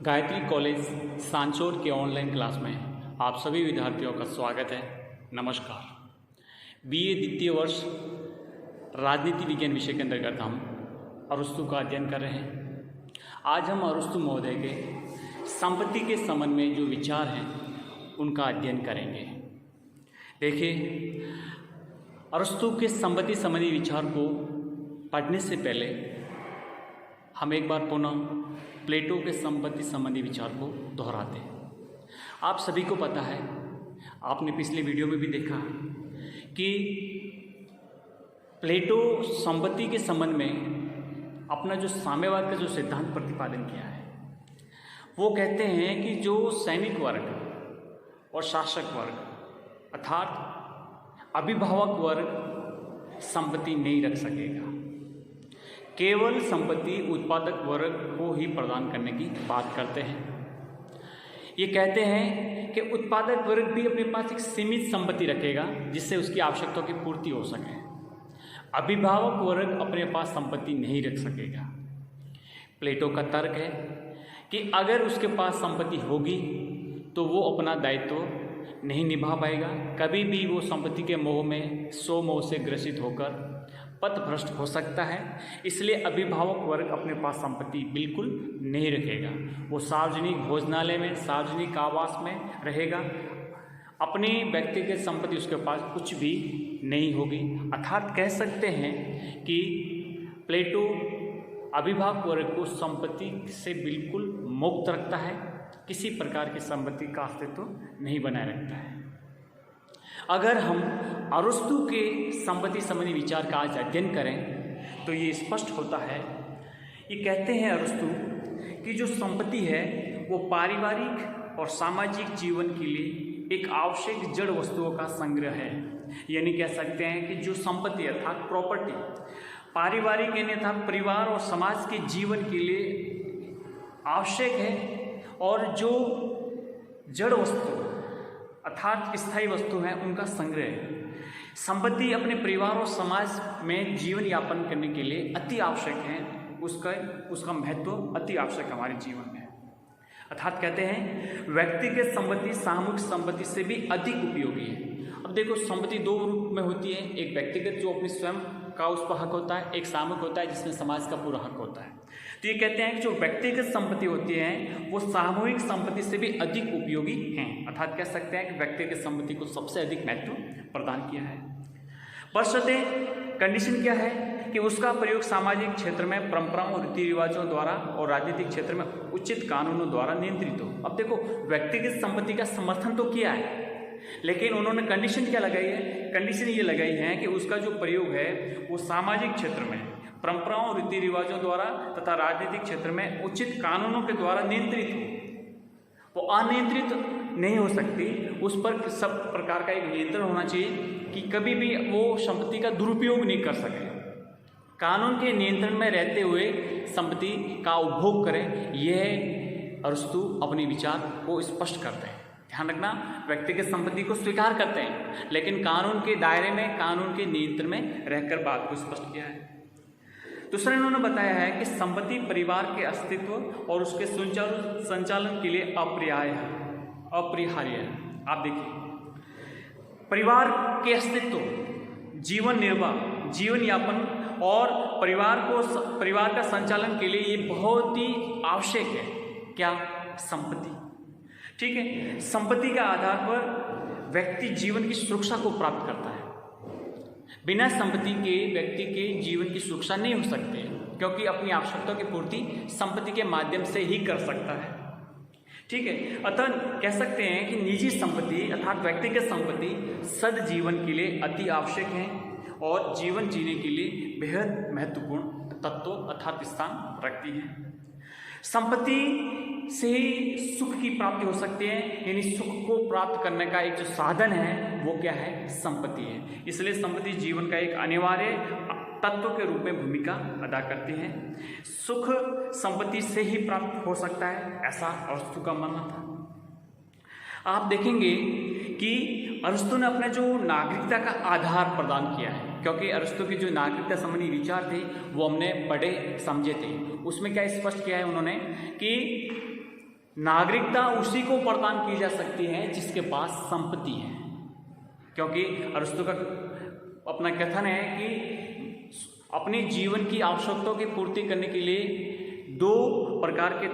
Gayatri college Sanchore के online class में आप सभी विद्यार्थियों का स्वागत है। नमस्कार। बीए द्वितीय वर्ष राजनीति विज्ञान विषय के अंतर्गत हम अरस्तु का अध्ययन कर रहे हैं। आज हम अरस्तु महोदय के संपत्ति के संबंध में जो विचार हैं उनका अध्ययन करेंगे। देखिए, अरस्तु के संपत्ति संबंधी विचार को पढ़ने से पहले हम एक बार पुनः प्लेटो के संपत्ति संबंधी विचार को दोहराते हैं। आप सभी को पता है, आपने पिछले वीडियो में भी देखा कि प्लेटो संपत्ति के संबंध में अपना जो साम्यवाद का जो सिद्धांत प्रतिपादन किया है, वो कहते हैं कि जो सैनिक वर्ग और शासक वर्ग अर्थात अभिभावक वर्ग संपत्ति नहीं रख सकेगा। केवल संपत्ति उत्पादक वर्ग को ही प्रदान करने की बात करते हैं। ये कहते हैं कि उत्पादक वर्ग भी अपने पास एक सीमित संपत्ति रखेगा जिससे उसकी आवश्यकताओं की पूर्ति हो सके। अभिभावक वर्ग अपने पास संपत्ति नहीं रख सकेगा। प्लेटो का तर्क है कि अगर उसके पास संपत्ति होगी तो वो अपना दायित्व नहीं निभा पाएगा। कभी भी वो संपत्ति के मोह में मोह से ग्रसित होकर पथभ्रष्ट हो सकता है। इसलिए अभिभावक वर्ग अपने पास संपत्ति बिल्कुल नहीं रखेगा। वो सार्वजनिक भोजनालय में, सार्वजनिक आवास में रहेगा। अपनी व्यक्तिगत संपत्ति उसके पास कुछ भी नहीं होगी। अर्थात कह सकते हैं कि प्लेटो अभिभावक वर्ग को संपत्ति से बिल्कुल मुक्त रखता है, किसी प्रकार की संपत्ति का अस्तित्व नहीं बनाए रखता है। अगर हम अरस्तु के संपत्ति संबंधी विचार का आज अध्ययन करें तो ये स्पष्ट होता है। ये कहते हैं अरस्तु कि जो संपत्ति है वो पारिवारिक और सामाजिक जीवन के लिए एक आवश्यक जड़ वस्तुओं का संग्रह है। यानी कह सकते हैं कि जो संपत्ति अर्थात प्रॉपर्टी पारिवारिक यानी अर्थात परिवार और समाज के जीवन के लिए आवश्यक है, और जो जड़ वस्तु अर्थात स्थायी वस्तु हैं उनका संग्रह है। संपत्ति अपने परिवार और समाज में जीवन यापन करने के लिए अति आवश्यक है। उसका महत्व अति आवश्यक हमारे जीवन में है। अर्थात कहते हैं व्यक्तिगत संपत्ति सामूहिक संपत्ति से भी अधिक उपयोगी है। अब देखो, संपत्ति दो रूप में होती है। एक व्यक्तिगत जो अपने स्वयं का उस पर हक होता है, एक सामूहिक होता है जिसमें समाज का पूरा हक होता है। तो ये कहते हैं कि जो व्यक्तिगत संपत्ति होती है वो सामूहिक संपत्ति से भी अधिक उपयोगी हैं। अर्थात कह सकते हैं कि व्यक्तिगत संपत्ति को सबसे अधिक महत्व प्रदान किया है। बशर्ते कंडीशन क्या है कि उसका प्रयोग सामाजिक क्षेत्र में परंपराओं रीति रिवाजों द्वारा और राजनीतिक क्षेत्र में उचित कानूनों द्वारा नियंत्रित हो। अब देखो, व्यक्तिगत संपत्ति का समर्थन तो किया है, लेकिन उन्होंने कंडीशन क्या लगाई है? कंडीशन ये लगाई है कि उसका जो प्रयोग है वो सामाजिक क्षेत्र में परंपराओं रीति रिवाजों द्वारा तथा राजनीतिक क्षेत्र में उचित कानूनों के द्वारा नियंत्रित हो। वो अनियंत्रित नहीं हो सकती। उस पर सब प्रकार का एक नियंत्रण होना चाहिए कि कभी भी वो संपत्ति का दुरुपयोग नहीं कर सके। कानून के नियंत्रण में रहते हुए संपत्ति का उपभोग करें, यह अरस्तु अपने विचार को स्पष्ट करते हैं। ध्यान रखना, व्यक्तिगत संपत्ति को स्वीकार करते हैं लेकिन कानून के दायरे में, कानून के नियंत्रण में रहकर बात को स्पष्ट किया है। दूसरा इन्होंने बताया है कि संपत्ति परिवार के अस्तित्व और उसके संचालन के लिए अपरिहार्य है। आप देखिए, परिवार के अस्तित्व, जीवन निर्वाह, जीवन यापन और परिवार का संचालन के लिए ये बहुत ही आवश्यक है। क्या? संपत्ति। ठीक है, संपत्ति के आधार पर व्यक्ति जीवन की सुरक्षा को प्राप्त करता है। बिना संपत्ति के व्यक्ति के जीवन की सुरक्षा नहीं हो सकती, क्योंकि अपनी आवश्यकताओं की पूर्ति संपत्ति के माध्यम से ही कर सकता है। ठीक है, अतः कह सकते हैं कि निजी संपत्ति अर्थात व्यक्तिगत संपत्ति सद जीवन के लिए अति आवश्यक है और जीवन जीने के लिए बेहद महत्वपूर्ण तत्व अर्थात स्थान रखती है। संपत्ति से ही सुख की प्राप्ति हो सकती है, यानी सुख को प्राप्त करने का एक जो साधन है वो क्या है? संपत्ति है। इसलिए संपत्ति जीवन का एक अनिवार्य तत्व के रूप में भूमिका अदा करती है। सुख संपत्ति से ही प्राप्त हो सकता है, ऐसा अरस्तु का मानना था। आप देखेंगे कि अरस्तु ने अपने जो नागरिकता का आधार प्रदान किया है, क्योंकि अरस्तु के जो नागरिकता संबंधी विचार थे वो हमने पढ़े समझे थे। उसमें क्या स्पष्ट किया है उन्होंने कि नागरिकता उसी को प्रदान की जा सकती है जिसके पास संपत्ति है, क्योंकि अरस्तु का अपना कथन है कि अपने जीवन की आवश्यकताओं की पूर्ति करने के लिए दो प्रकार के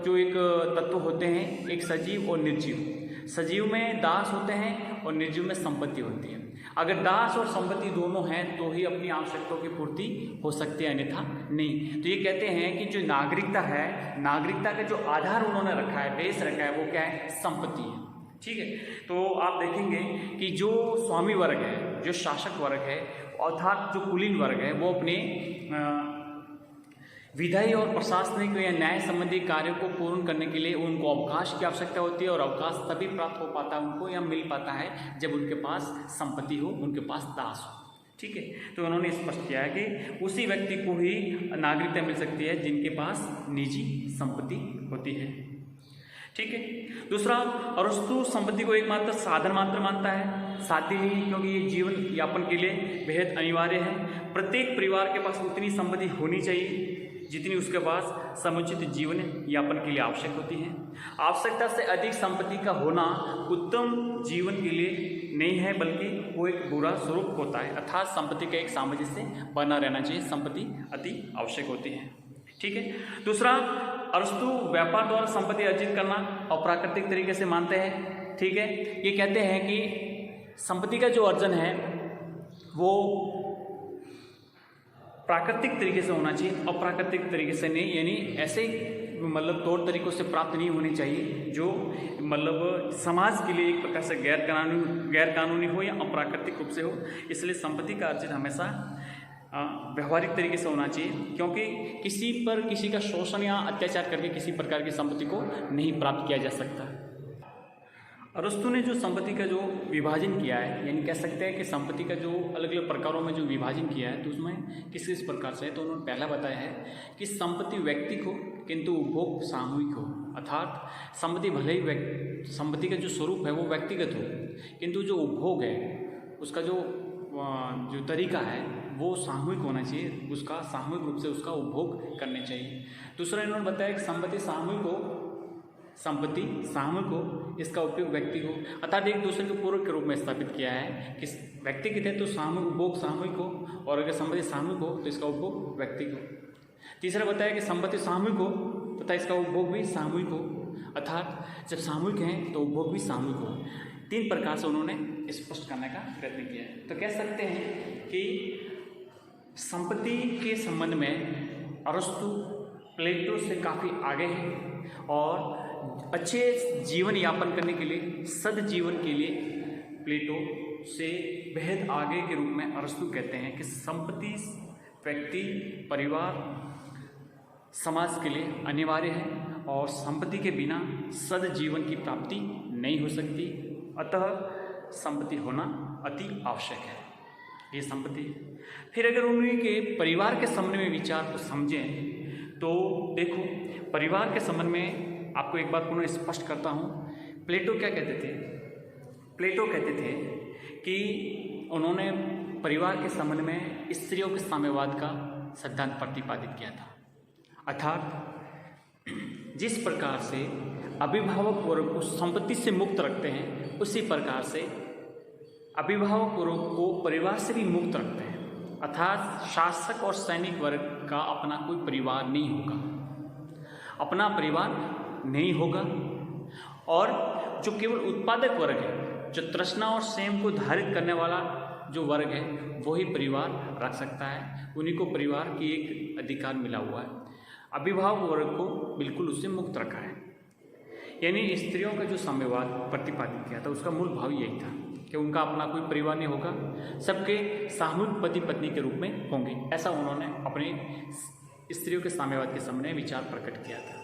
जो एक तत्व होते हैं, एक सजीव और निर्जीव। सजीव में दास होते हैं और निर्जीव में संपत्ति होती है। अगर दास और संपत्ति दोनों हैं तो ही अपनी आवश्यकताओं की पूर्ति हो सकती है, अन्यथा नहीं। तो ये कहते हैं कि जो नागरिकता है, नागरिकता का जो आधार उन्होंने रखा है, बेस रखा है, वो क्या है? संपत्ति है। ठीक है, तो आप देखेंगे कि जो स्वामी वर्ग है, जो शासक वर्ग है, अर्थात जो कुलीन वर्ग है, वो अपने विधायी और प्रशासनिक या न्याय संबंधी कार्यों को पूर्ण करने के लिए उनको अवकाश की आवश्यकता होती है, और अवकाश तभी प्राप्त हो पाता है उनको या मिल पाता है जब उनके पास संपत्ति हो, उनके पास दास हो। ठीक है, तो उन्होंने स्पष्ट किया है कि उसी व्यक्ति को ही नागरिकता मिल सकती है जिनके पास निजी संपत्ति होती है। ठीक है, दूसरा, अरस्तु संपत्ति को एकमात्र साधन मात्र मानता है, साथ ही क्योंकि ये जीवन यापन के लिए बेहद अनिवार्य है। प्रत्येक परिवार के पास उतनी संपत्ति होनी चाहिए जितनी उसके पास समुचित जीवन यापन के लिए आवश्यक होती है। आवश्यकता से अधिक संपत्ति का होना उत्तम जीवन के लिए नहीं है, बल्कि वो एक बुरा स्वरूप होता है। अर्थात संपत्ति का एक सामंजस्य बना रहना चाहिए, संपत्ति अति आवश्यक होती है। ठीक है, दूसरा, अरस्तु व्यापार द्वारा संपत्ति अर्जित करना अप्राकृतिक तरीके से मानते हैं। ठीक है, ये कहते हैं कि संपत्ति का जो अर्जन है वो प्राकृतिक तरीके से होना चाहिए, अप्राकृतिक तरीके से नहीं, यानी ऐसे मतलब तौर तरीकों से प्राप्त नहीं होनी चाहिए जो मतलब समाज के लिए एक प्रकार से गैर कानूनी हो या अप्राकृतिक रूप से हो। इसलिए संपत्ति का अर्जन हमेशा व्यवहारिक तरीके से होना चाहिए, क्योंकि किसी पर किसी का शोषण या अत्याचार करके किसी प्रकार की संपत्ति को नहीं प्राप्त किया जा सकता। अरस्तु ने जो संपत्ति का जो विभाजन किया है, यानी कह सकते हैं कि संपत्ति का जो अलग अलग प्रकारों में जो विभाजन किया है, तो उसमें किस किस प्रकार से है, तो उन्होंने पहला बताया है कि संपत्ति व्यक्तिक हो किंतु उपभोग सामूहिक हो। अर्थात संपत्ति भले ही संपत्ति का जो स्वरूप है वो व्यक्तिगत हो, किंतु जो उपभोग है उसका जो तरीका है वो सामूहिक होना चाहिए, उसका सामूहिक रूप से उसका उपभोग करने चाहिए। दूसरा, इन्होंने बताया कि संपत्ति सामूहिक हो, इसका उपयोग व्यक्ति हो, अर्थात एक दूसरे के पूरक के रूप में स्थापित किया है कि व्यक्तिगत है तो सामूहिक उपभोग सामूहिक हो, और अगर संपत्ति सामूहिक हो तो इसका उपभोग व्यक्ति हो। तीसरा बताया कि संपत्ति सामूहिक हो तथा इसका उपभोग भी सामूहिक हो, अर्थात जब सामूहिक है तो उपभोग भी सामूहिक हो। 3 प्रकार से उन्होंने स्पष्ट करने का प्रयत्न किया है। तो कह सकते हैं कि संपत्ति के संबंध में अरस्तु प्लेटो से काफ़ी आगे है, और अच्छे जीवन यापन करने के लिए, सद्जीवन के लिए प्लेटो से बेहद आगे के रूप में अरस्तु कहते हैं कि संपत्ति व्यक्ति, परिवार, समाज के लिए अनिवार्य है, और संपत्ति के बिना सद्जीवन की प्राप्ति नहीं हो सकती। अतः संपत्ति होना अति आवश्यक है, ये संपत्ति। फिर अगर उनके परिवार के संबंध में विचार को समझें तो देखो, परिवार के संबंध में आपको एक बात पुनः स्पष्ट करता हूँ। प्लेटो क्या कहते थे? प्लेटो कहते थे कि उन्होंने परिवार के संबंध में स्त्रियों के साम्यवाद का सिद्धांत प्रतिपादित किया था। अर्थात जिस प्रकार से अभिभावक वर्ग को संपत्ति से मुक्त रखते हैं, उसी प्रकार से अभिभावक वर्ग को परिवार से भी मुक्त रखते हैं। अर्थात शासक और सैनिक वर्ग का अपना कोई परिवार नहीं होगा, अपना परिवार नहीं होगा, और जो केवल उत्पादक वर्ग है, जो तृष्णा और स्वयं को धारित करने वाला जो वर्ग है, वही परिवार रख सकता है। उन्हीं को परिवार की एक अधिकार मिला हुआ है। अभिभावक वर्ग को बिल्कुल उससे मुक्त रखा है। यानी स्त्रियों का जो साम्यवाद प्रतिपादित किया था, उसका मूल भाव यही था कि उनका अपना कोई परिवार नहीं होगा, सबके सामूहिक पति पत्नी के रूप में होंगे। ऐसा उन्होंने अपने स्त्रियों के साम्यवाद के सामने विचार प्रकट किया था।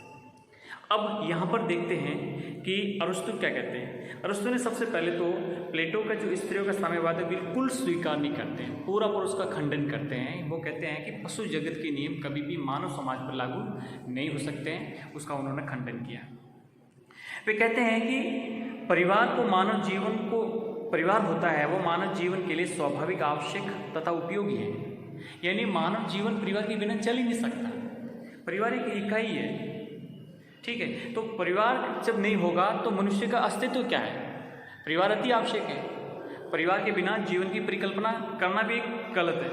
अब यहाँ पर देखते हैं कि अरस्तु क्या कहते हैं। अरस्तु ने सबसे पहले तो प्लेटो का जो स्त्रियों का साम्यवाद है बिल्कुल स्वीकार नहीं करते हैं, पूरा पर उसका खंडन करते हैं। वो कहते हैं कि पशु जगत के नियम कभी भी मानव समाज पर लागू नहीं हो सकते हैं, उसका उन्होंने खंडन किया। वे कहते हैं कि परिवार को मानव जीवन को परिवार होता है वो मानव जीवन के लिए स्वाभाविक, आवश्यक तथा उपयोगी है। यानी मानव जीवन परिवार के बिना चल ही नहीं सकता, परिवार एक इकाई है। ठीक है। तो परिवार जब नहीं होगा तो मनुष्य का अस्तित्व क्या है? परिवार अति आवश्यक है। परिवार के बिना जीवन की परिकल्पना करना भी गलत है।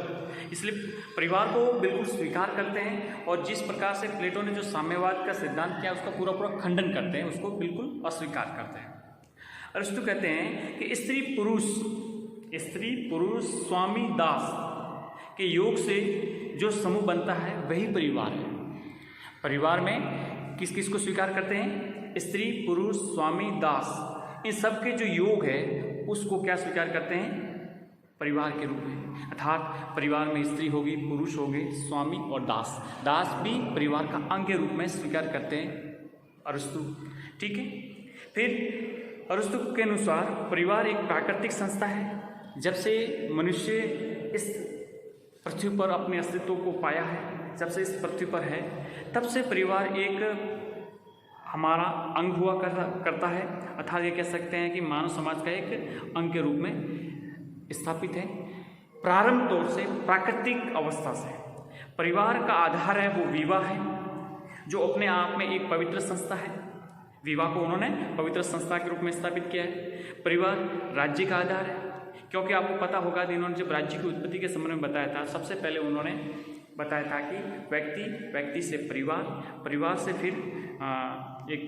इसलिए परिवार को बिल्कुल स्वीकार करते हैं और जिस प्रकार से प्लेटो ने जो साम्यवाद का सिद्धांत किया उसका पूरा पूरा खंडन करते हैं, उसको बिल्कुल अस्वीकार करते हैं। अरिस्टो कहते हैं कि स्त्री पुरुष स्वामी दास के योग से जो समूह बनता है वही परिवार है। परिवार में किस किस को स्वीकार करते हैं? स्त्री पुरुष स्वामी दास, इन सब के जो योग है उसको क्या स्वीकार करते हैं? परिवार के रूप में। अर्थात परिवार में स्त्री होगी, पुरुष होंगे, स्वामी और दास। दास भी परिवार का अंग के रूप में स्वीकार करते हैं अरिस्टो। ठीक है। फिर अरिस्टो के अनुसार परिवार एक प्राकृतिक संस्था है। जब से मनुष्य इस पृथ्वी पर अपने अस्तित्व को पाया है, जब से इस पृथ्वी पर है, तब से परिवार एक हमारा अंग हुआ करता है। अर्थात ये कह सकते हैं कि मानव समाज का एक अंग के रूप में स्थापित है। प्रारंभ तौर से प्राकृतिक अवस्था से परिवार का आधार है वो विवाह है, जो अपने आप में एक पवित्र संस्था है। विवाह को उन्होंने पवित्र संस्था के रूप में स्थापित किया है। परिवार राज्य का आधार है, क्योंकि आपको पता होगा कि इन्होंने जब राज्य की उत्पत्ति के संबंध में बताया था, सबसे पहले उन्होंने बताया था कि व्यक्ति से परिवार से फिर एक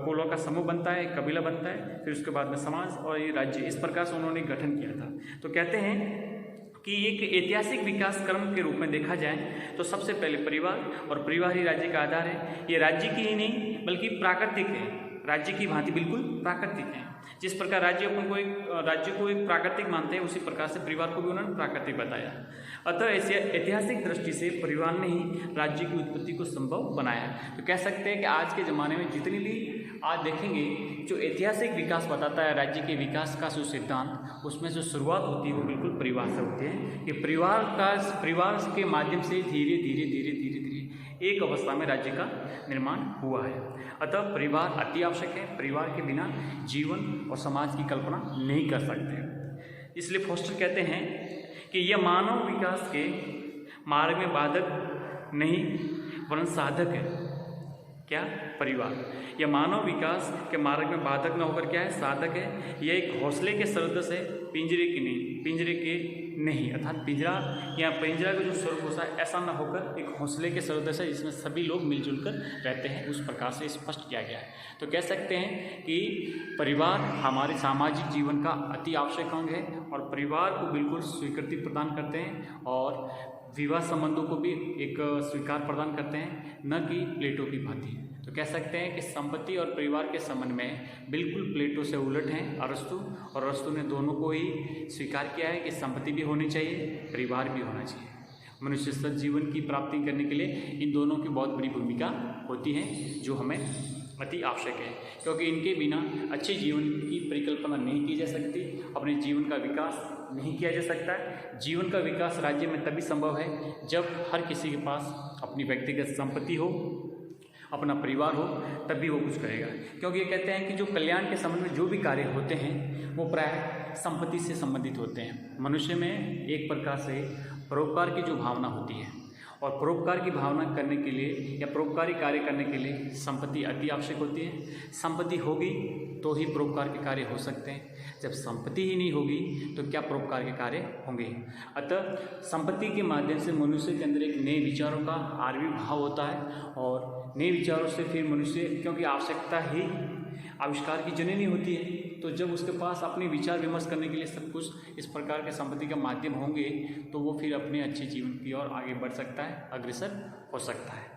कुलों का समूह बनता है, एक कबीला बनता है, फिर उसके बाद में समाज और ये राज्य, इस प्रकार से उन्होंने गठन किया था। तो कहते हैं कि एक ऐतिहासिक विकास क्रम के रूप में देखा जाए तो सबसे पहले परिवार, और परिवार ही राज्य का आधार है। ये राज्य की ही नहीं बल्कि प्राकृतिक है, राज्य की भांति बिल्कुल प्राकृतिक है। जिस प्रकार राज्य को एक प्राकृतिक मानते हैं, उसी प्रकार से परिवार को भी उन्होंने प्राकृतिक बताया। अतः ऐसे ऐतिहासिक दृष्टि से परिवार ने ही राज्य की उत्पत्ति को संभव बनाया। तो कह सकते हैं कि आज के ज़माने में जितनी भी आज देखेंगे जो ऐतिहासिक विकास बताता है राज्य के विकास का जो सिद्धांत, उसमें जो शुरुआत होती है वो बिल्कुल परिवार से होती है। कि परिवार के माध्यम से धीरे धीरे एक अवस्था में राज्य का निर्माण हुआ है। अतः परिवार अति आवश्यक है। परिवार के बिना जीवन और समाज की कल्पना नहीं कर सकते। इसलिए फोस्टर कहते हैं कि यह मानव विकास के मार्ग में बाधक नहीं वरन साधक है। क्या? परिवार। यह मानव विकास के मार्ग में बाधक न होकर क्या है? साधक है। यह एक हौसले के सदृश है, पिंजरे के नहीं। अर्थात पिंजरा का जो स्वरूप होता है ऐसा न होकर एक हौसले के सदृश है जिसमें सभी लोग मिलजुल कर रहते हैं, उस प्रकार से स्पष्ट किया गया है। तो कह सकते हैं कि परिवार हमारे सामाजिक जीवन का अति आवश्यक अंग है और परिवार को बिल्कुल स्वीकृति प्रदान करते हैं और विवाह संबंधों को भी एक स्वीकार प्रदान करते हैं, न कि प्लेटो की भांति। तो कह सकते हैं कि संपत्ति और परिवार के संबंध में बिल्कुल प्लेटो से उलट हैं अरिस्टो, और अरिस्टो ने दोनों को ही स्वीकार किया है कि संपत्ति भी होनी चाहिए, परिवार भी होना चाहिए। मनुष्य सत जीवन की प्राप्ति करने के लिए इन दोनों की बहुत बड़ी भूमिका होती है, जो हमें अति आवश्यक है, क्योंकि इनके बिना अच्छे जीवन की परिकल्पना नहीं की जा सकती, अपने जीवन का विकास नहीं किया जा सकता है। जीवन का विकास राज्य में तभी संभव है जब हर किसी के पास अपनी व्यक्तिगत संपत्ति हो, अपना परिवार हो, तभी वो कुछ करेगा। क्योंकि ये कहते हैं कि जो कल्याण के संबंध में जो भी कार्य होते हैं वो प्रायः संपत्ति से संबंधित होते हैं। मनुष्य में एक प्रकार से परोपकार की जो भावना होती है, और परोपकार की भावना करने के लिए या परोपकारी कार्य करने के लिए संपत्ति अति आवश्यक होती है। संपत्ति होगी तो ही परोपकार के कार्य हो सकते हैं। जब संपत्ति ही नहीं होगी तो क्या परोपकार के कार्य होंगे? अतः संपत्ति के माध्यम से मनुष्य के अंदर एक नए विचारों का आविर्भाव होता है, और नए विचारों से फिर मनुष्य, क्योंकि आवश्यकता ही आविष्कार की जननी होती है, तो जब उसके पास अपने विचार विमर्श करने के लिए सब कुछ इस प्रकार के संपत्ति का माध्यम होंगे तो वो फिर अपने अच्छे जीवन की ओर आगे बढ़ सकता है, अग्रसर हो सकता है।